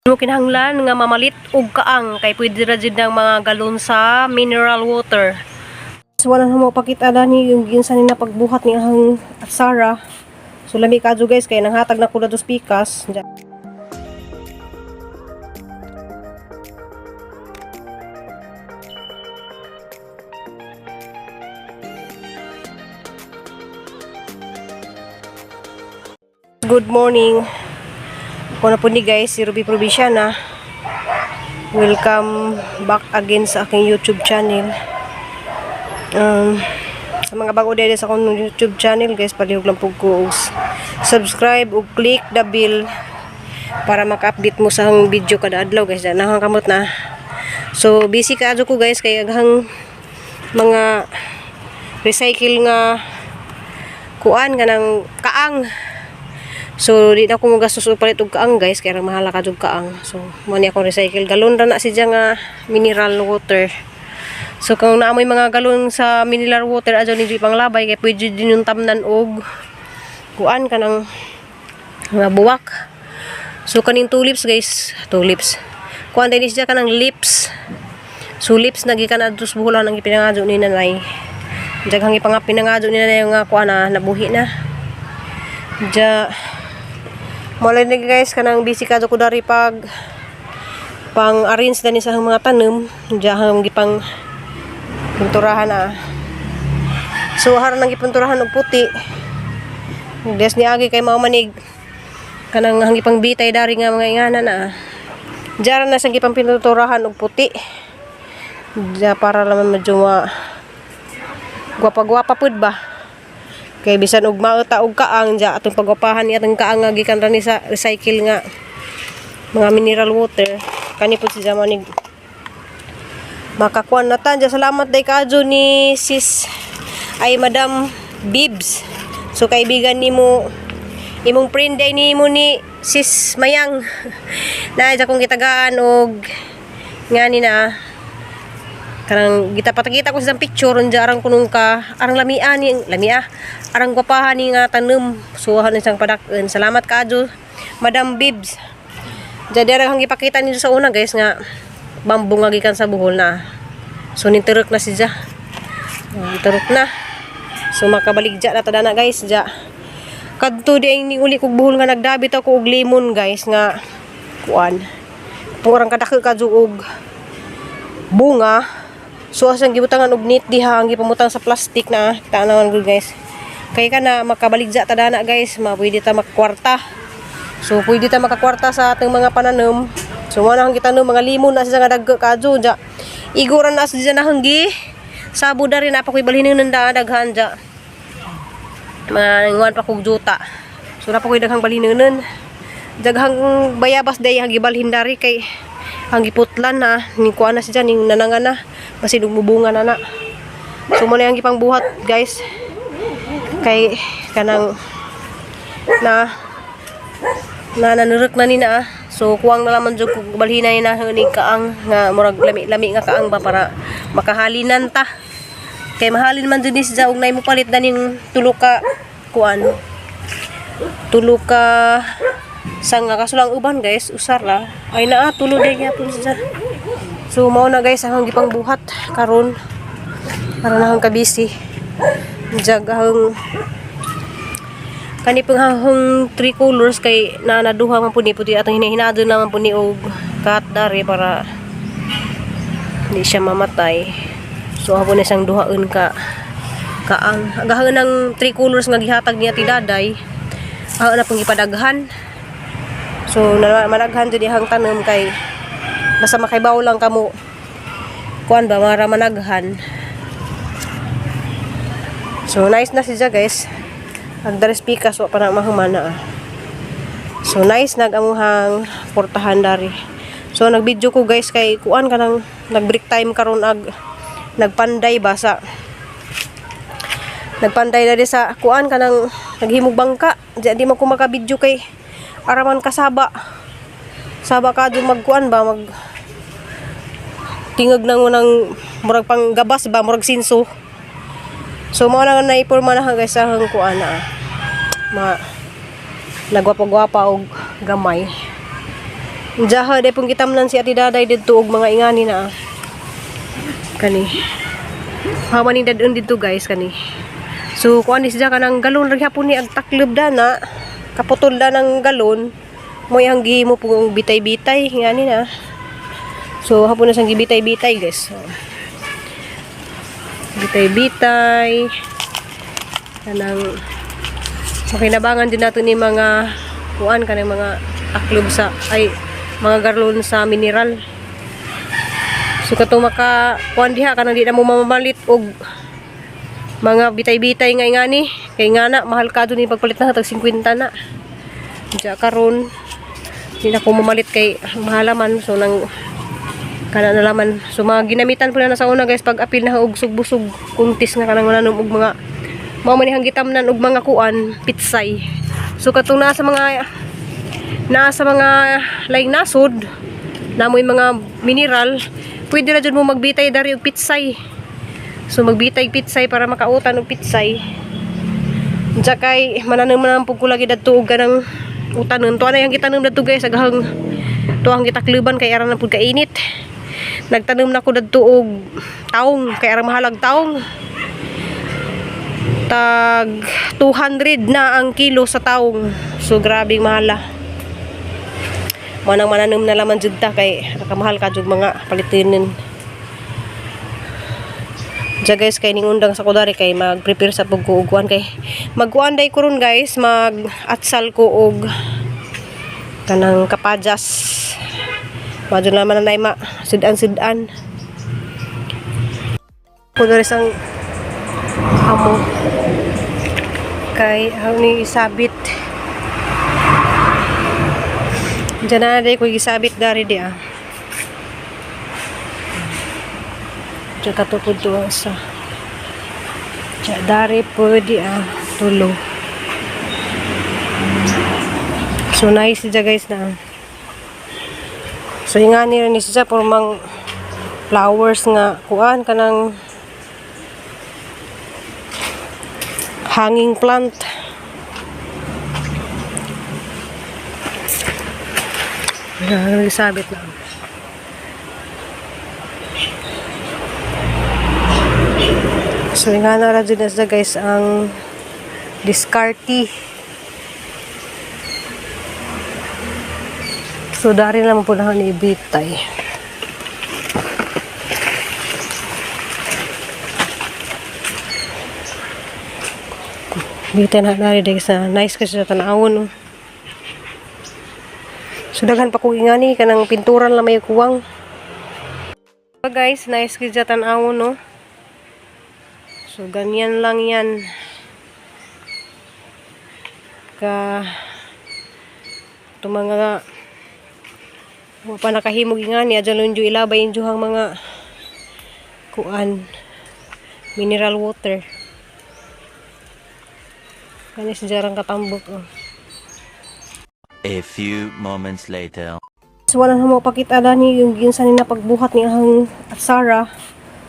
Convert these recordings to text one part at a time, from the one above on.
Mo kinahanglan nga mamalit og kaang kay pwede ra jud ng mga galon sa mineral water. So wala na mo pakita na ni yung ginsa ni na pagbuhat ni ang Sara. So lami kadyo guys kay nanghatag na ko na dos pikas. Good morning. Ako na po ni guys, si Ruby Provinciana. Welcome back again sa aking YouTube channel. Sa mga bago dito sa akong YouTube channel guys, palihog lang po ko subscribe o click the bell para maka-update mo sa video kada adlaw guys. Nakakamot na. So busy ka ko guys kay aghang mga recycle nga kuan nga ng kaang. So di na ko magastos upalit og kaang guys kaya mahal ka jud kaang. So mo ni ako recycle galon ra na siya nga mineral water. So kung naamoy mga galon sa mineral water adyo ni di panglabay kay pwede din yung tamnan og kuan kanang mga buwak. So kaning tulips guys, tulips. Kuan din siya kanang lips. So lips nagikan adtos buhulan ang ipinangadyo ni nanay. Daghang ipangapinangadyo ni nanay nga kuan na nabuhi na. Ja mulai na guys kanang busy ka ko dari pag pang arrange dani sa mga tanom diyan gipang pinturahan na. So haron nang gipinturahan og puti. Des ni agi kay mao manig kanang gipang bitay dari nga mga ingana na. Diyan na sa gipang pinturahan og puti. Diya para laman medyo gwapa-gwapa pud ba. Kay bisan og mauta og kaang ja atong pagwapahan ni atong kaang nga gikan ra ni sa recycle nga mga mineral water kani pud si manig makakuan na tan ja. Salamat day kadyo ni sis ay Madam Bibs. So kaibigan nimo imong friend day nimo ni sis Mayang na ja kong gitagaan og ngani na kanang gitapatakita ko sa picture unja arang kunong ka arang lamia arang gwapahan ni nga tanom suwahan isang padak-en. Salamat kadyo Madam Bibs. Jadi arang gipakita ninyo sa una guys nga bambo nga gikan sa buhol na. So ninterok na siya. Ninterok na. So makabaligja na tada na guys ja. Kadto di ang uli kog buhol nga nagdabit ako og lemon guys nga kuan. Purang kadako kadyo og bunga. So asang gibutangan og net diha ang gipamutang sa plastic na kita naman good guys. Kay kana makabaligja ta dana guys, mapwede ta makakwarta. So pwede ta makakwarta sa ating mga pananom. So mo na ang gitanom mga limon na siya nga dagga kadyo ja. Iguran na siya na hanggi. Sabo dari na pa koy balhin ng daghan ja. Manguan pa kog juta. So na pa koy daghang balhinon. Daghang bayabas day hagi balhin dari kay ang giputlan na ni kuan na siya ning nanangan na basi dumubunga na. So mo na ang gipang buhat guys. Kay kanang nanurok na ni na. So kuwang na lamang jud kog balhinay na ni kaang nga murag lami-lami nga kaang ba para makahalinan ta. Kay mahalin man jud ni siya og nay mo palit daning tulo ka kuan. Tulo ka sanga kasulang uban guys usar la ay naa tulo day gyapon siya. So mao na guys ang gipang buhat karon para na kabisi jaghang kani panghang 3 colors kay naduha man pud ni puti atong hinahinado naman pud ni og kat dari para hindi siya mamatay. So hapon na siyang duhaon kaang agahan ng 3 colors nga gihatag niya ti daday na pong gipadaghan. So managhan jud ihang tanom kay basta makaibaw lang kamo kuan ba mara managhan. So nice na siya guys. Agdares pikas wa pa na mahumana. So nice nagamuhang portahan dari. So nagvideo ko guys kay kuan kanang nag-break time karon ag nagpanday basa. Nagpanday na di sa kuan kanang naghimog bangka. Di mo ko maka-video kay araman kasaba. Saba ka dun magkuan ba mag tingog nang unang murag pang gabas ba murag sinso. So mo na naipurma na guys ang kuan na nagwapa-gwapa og gamay. Jaha day pong gitamnan si Ati Daday didto og mga ingani na kani. Haman ni dadun didto guys kani. So kuan ni siya kanang galon ra gyapon ni ag taklob dana. Kaputol da ng galon mo yang gihimo pong bitay-bitay ngani na. So hapon na sang gibitay-bitay guys. So, bitay-bitay kanang makinabangan din nato ni mga kuan kanang mga taklob sa ay mga garlon sa mineral. So katong maka kuan diha kanang di na mo mamalit og mga bitay-bitay nga ingani kay nga na mahal ka ni pagpalit na tag 50 na. Diya karon di na ko mamalit kay mahalaman so nang kana na laman. So mga ginamitan po na sa una guys pag apil na og busog kuntis nga kanang nanom og mga manihang gitamnan og mga kuan pitsay. So katong nasa mga laing nasod namoy mga mineral pwede ra jud mo magbitay dari og pitsay. So magbitay pitsay para makautan og pitsay. Unsa kay mananom man pug ko lagi dadto og kanang utanon to ana yang gitanom dadto guys agahang tuang gitakluban kay ara na pud kainit. Nagtanom na ko dadto og taong kay ara mahalag taong. Tag 200 na ang kilo sa taong. So grabing mahala. Manang mananom na laman jud ta kay nakamahal ka jud mga palitinin. Diya guys kay ning undang sa kudari kay mag-prepare sa pagkuuguan kay magkuan day ko ron guys mag-atsal ko og kanang kapadyas. Madyo naman na ma sudan-sudan. Kudari sang amo kay ni isabit. Diyan na day ko gisabit dari di ah. Diyan katupod doon sa diyan dari po di ah tulo. So nice siya guys na. So ingani rin siya pormang flowers nga kuan kanang hanging plant. Sabit lang. So nga na rin na guys ang discarty. So dari naman po na ni bitay. Bitay na nari guys na nice kasi sa tanawon. So daghan pa ko ingani kanang pinturan lang may kuwang. So guys, nice kidja tan-awon no. So ganyan lang yan. Ka to mga pa nakahimog ingani adyan lunjo ilabay injuhang mga kuan mineral water. Kanis jarang katambok oh. A few moments later. So wala na mo pakita ni yung ginsan ni na pagbuhat ni ang atsara.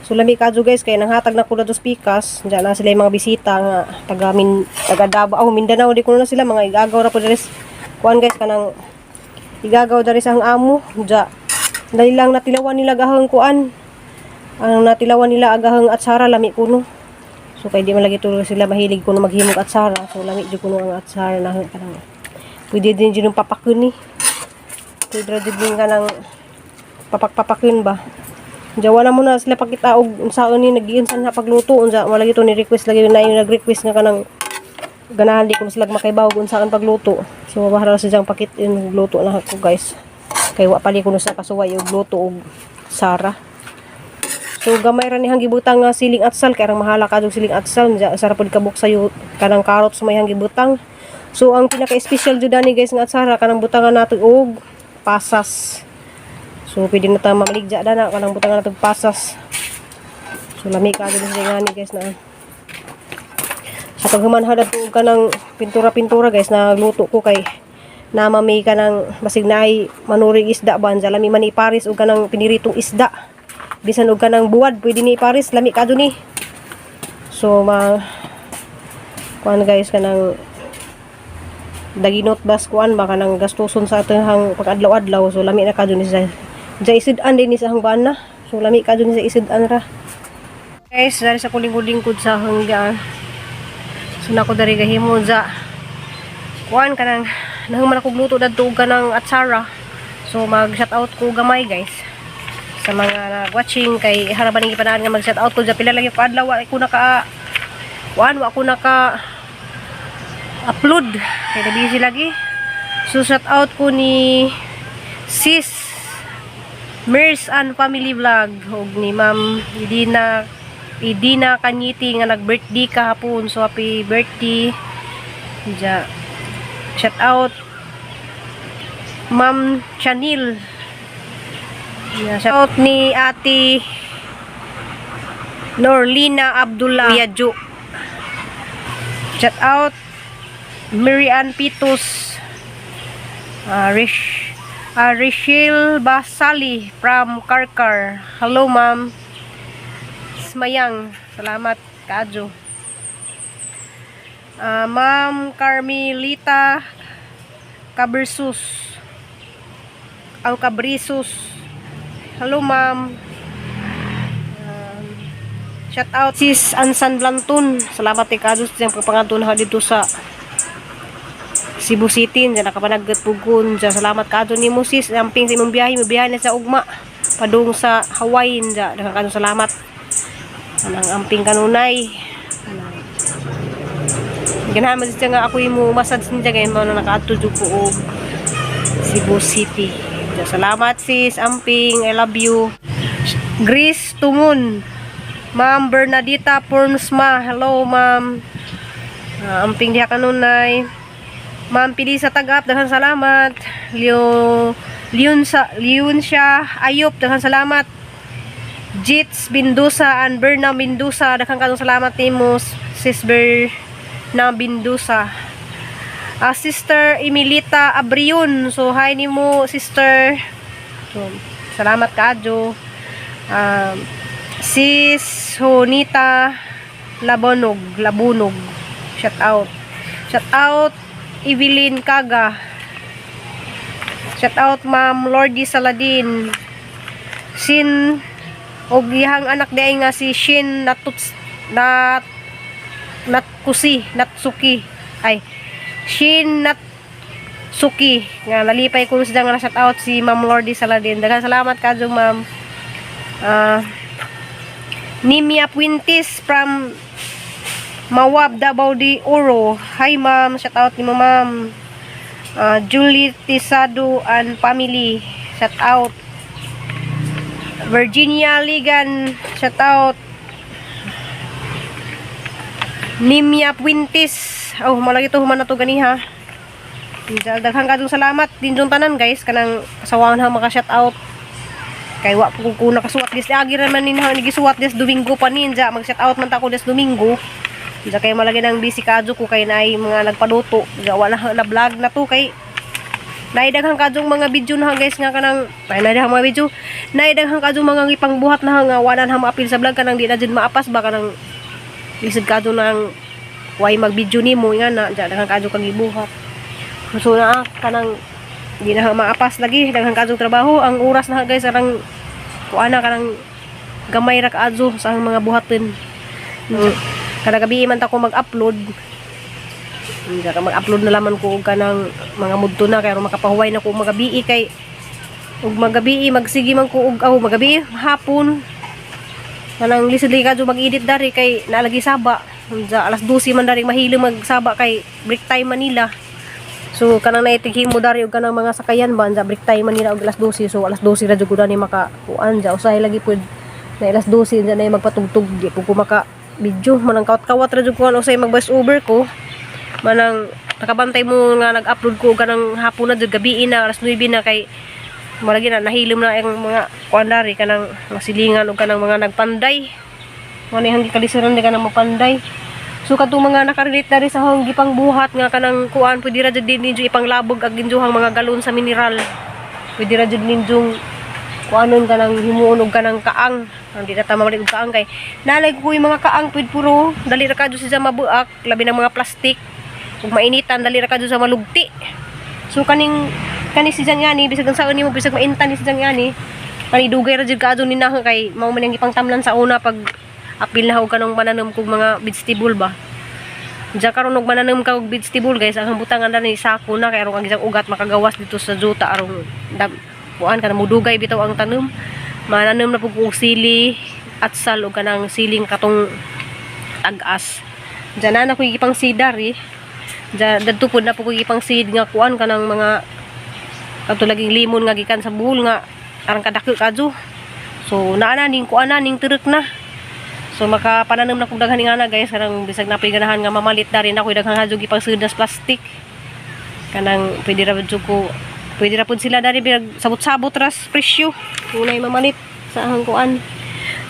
So lami kadyo guys kay nanghatag na ko na dos pikas. Diyan na sila yung mga bisita nga taga Davao, Mindanao di ko na sila mga igagaw ra po diri. Kuan guys kanang igagaw diri sa ang amo. Diya dali lang natilawan nila gahang kuan. Ang natilawan nila agahang atsara lami kuno. So kay di man lagi tulo sila mahilig kuno maghimog atsara. So lami jud kuno ang atsara na kanang pwede din dyan yung papakun eh. Pwede din ka ng papak-papakun ba. Diyan wala mo na sila pakita og saan ni nag-iinsan na pagluto. Wala ito ni-request lagi na yung nag-request nga ka ng ganahan di kung sila makaibaw kung saan pagluto. So mabahala sa diyang pakit yung luto na ako guys. Kaya wapali ko na sa kasuway yung luto og sara. So gamay ran nihang gibutang nga siling atsal. Kaya mahala ka yung siling atsal. Sarap po kabuk sa'yo kanang karot sa may hang gibutang. So ang pinaka-special jud ani guys nga atsara kanang butangan nato og pasas. So pwede na ta mamaligja dana kanang butangan nato pasas. So lami ka jud sa ngani guys na. Sa paghumanha dato kanang pintura-pintura guys na luto ko kay namami kanang basig naay manuring isda ban lami man iparis og kanang piniritong isda. Bisan og kanang buwad pwede ni iparis lami ka ni. So kuan guys kanang daginot baskuan baka nang gastuson sa atong pag-adlaw-adlaw, so lami na kadto ni sa isid-an din ni sa hangban na, so lami kadto ni sa isid-an ra. Guys, dari sa kuling-kulingkod sa hanggan, so nako dari gahimo za kuan kanang nahuma na kog luto dadto og kanang atsara, so mag shout out ko gamay guys sa mga watching kay haraban ng ipanaan nga mag shout out ko sa pila lagi paadlaw wa ko naka kuan wa ko naka upload kay na busy lagi. So shout out ko ni sis Mers and Family Vlog og ni Ma'am Idina Kanyiti nga nag-birthday kahapon, so happy birthday ja. Shout out Ma'am Chanil. Shout out ni Ate Norlina Abdullah Yadjo. Shout out Mary Ann Pitos. Rachel Basali from Karkar. Hello ma'am. Mayang, salamat kaadyo. Ma'am Carmelita Cabrisus. Hello ma'am. Shout out sis Ansan Blantun. Salamat kay kaadyo sa pagpangatun ha dito sa Cebu City. Diyan nakapanaggat pugon. Diyan salamat kaadyo ni mo sis. Amping sa imong biyahe, mabiyahe na sa ugma padung sa Hawaii. Diyan nakakadyo salamat. Anang amping kanunay. Ganahan mo siya nga ako yung massage niya ngayon mo na nakaatudyo ko og Cebu City. Salamat sis amping, I love you. Grace Tumun. Ma'am Bernadita Pornsma. Hello ma'am. Amping diha kanunay. Ma'am Pilisa Tagap, daghang salamat. Leon siya Ayop, daghang salamat. Jits Bindusa and Berna Bindusa, daghang kanong salamat nimo sis Berna Bindusa. Sister Emilita Abrion, so hi nimo sister, so salamat kaadyo. Sis Honita Labunog, shout out Evelyn Kaga, shout out Ma'am Lordy Saladin. Sin og iyang anak diay nga si Shin Shin Natsuki nga nalipay ko sa nga shout out si Ma'am Lordy Saladin. Daghang salamat kadyo ma'am. Nimia Puintis from Mawab Davao de Oro. Hi ma'am, shout out nimo ma'am. Julie Tisado and family, shout out. Virginia Ligan, shout out. Nimia Puintis. Oh, malagi to human na to ganiha. Daghang kadong salamat din jung tanan guys kanang kasawangan ha maka shout out. Kay wa po ko nakasuwat dis agi raman nin ha nigisuwat des Domingo pa ninja mag shout out man ta ko des Domingo. Diya kay malagi nang busy kadyo ko kay naay mga nagpaluto. Diya wala na vlog na to kay naidaghang kadyong mga video na guys nga kanang naidaghang mga video naidaghang kadyong mga ipangbuhat na nga wala na maapil sa vlog kanang di na jud maapas ba kanang lisod kadyo nang way mag video nimo nga na daghang kadyo kang gibuhat so na kanang di na maapas lagi daghang kadyong trabaho ang oras na guys arang kuana kanang gamay ra kaadyo sa mga buhaton kada gabi man ta ko mag-upload. Hindi ka mag-upload na laman ko og kanang mga mudto na kay makapahuway na ko magabi kay ug magabi magsige man ko og magabi hapon kanang lisod ka jo mag-edit dari kay naalagi saba sa alas 12 man dari mahilo magsaba kay break time Manila. So kanang naitighi mo dari og kanang mga sakayan ba sa break time Manila og alas 12, so alas 12 ra jud ko ni maka kuan ja usahay lagi pud na alas 12 na magpatugtog di ko maka video manang kawat-kawat ra jud ko usay mag voice over ko manang nakabantay mo nga nag-upload ko kanang hapon na jud gabi na alas 9 na kay malagi na nahilom na ang mga kuandari kanang masilingan og kanang mga nagpanday mani hanggi kalisuran di kanang mapanday. So kadto mga nakarelate na rin sa hanggi pang buhat nga kanang kuan pwede ra jud din ninyo ipanglabog ag ginjuhang mga galon sa mineral, pwede ra jud ninjong kuanon kanang himuon og kanang kaang hindi na tama og kaang kay nalay ko yung mga kaang pwede puro dali ra kadyo sa mabuak labi ng mga plastic Kung mainitan dali ra kadto sa malugti. So kani si Jangani bisag sa ni mo bisag maintan ni si Jangani. Kani dugay ra jud kadto ni na kay mao man ang ipangtamlan sa una pag apil na og kanang mananom kog mga vegetable ba. Diyan karon og mananom ka og vegetable guys, ang butangan na ni sako na kay aron ang isang ugat makagawas dito sa juta aron kuan kana mudugay bitaw ang tanom. Mananom na pug og sili at sal og kanang siling katong tag-as. Diyan na ko ipang sidar eh. Dadto pud na pug ipang seed nga kuan kanang mga katulaging limon nga gikan sa buhol nga arang kadako kadto. So naa na ning kuan na ning terek na. So makapananom na kog daghan nga na guys kanang bisag napoy ganahan nga mamalit na rin ako daghang hadyo ipang sudas plastic. Kanang pwede ra pud sila dari birag sabot-sabot ras presyo. Unay mamalit sa ahang kuan.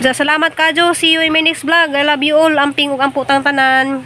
Salamat kadyo. See you in my next vlog. I love you all. Amping ug ampo tang tanan.